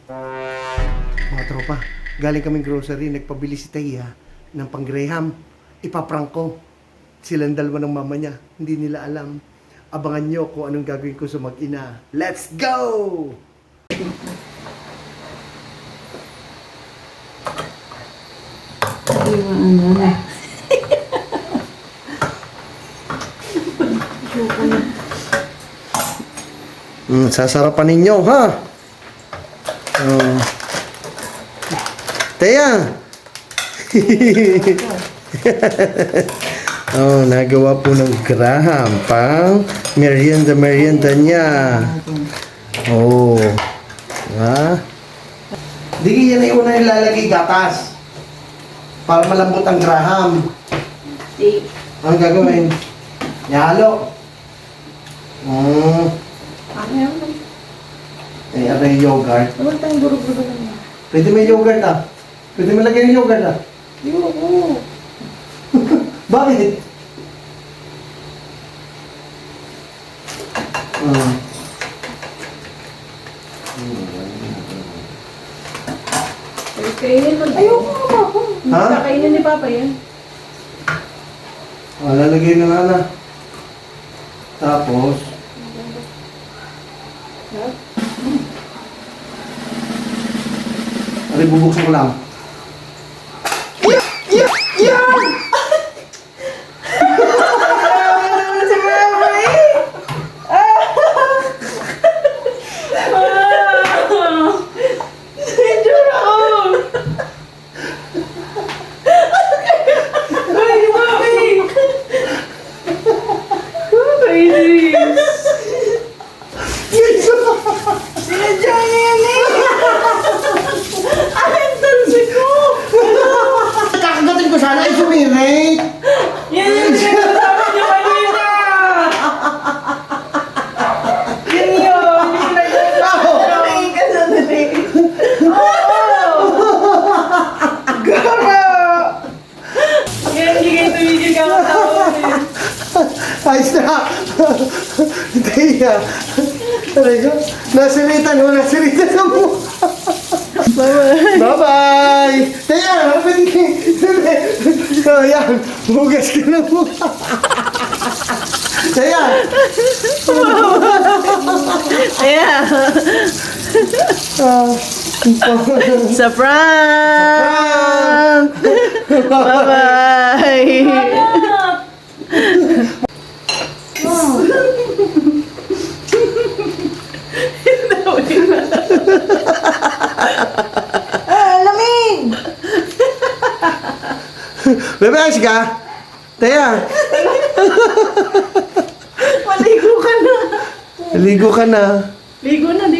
Mga tropa, galing kaming grocery, nagpabili si Taya ng pang-Graham. Ipaprank ko. Silang dalawa ng mama niya. Hindi nila alam. Abangan nyo kung anong gagawin ko sa mag-ina. Let's go! Sasarapan ninyo, ha? Taya! Nagawa po ng Graham pang merienda niya. Ha? Di yan ay una ilalagay gatas para malambot ang Graham. Ang gagawin? Ihalo. Ano yung yogurt? Naman tayong guro-guro lang yan. Pwede may yogurt Pwede mo lagyan ng yogurt Ayoko. Bakit? Kainin mo. Ayoko nga Papa. Ha? Kakainin ni Papa yan. Lalagay na nga. Tapos, bubuksan ko lang. Kakagatin ko sana ay sumirit. Yan yung sinasabi niyo kanina! Yan yun! Nakain ka sa nalik. Gara! Yan, hindi kayo tumigil ka katawin. Ayos na. Taya. Talaga. Nasiritan mo Bye-bye! Taya! Ayan, hugas ka na mo. Taya! Ayan! Sa prank! Bye-bye! Lamig! Bebe, ka? Taya! Maligo ka na! Ligo ka na. Ligo na, di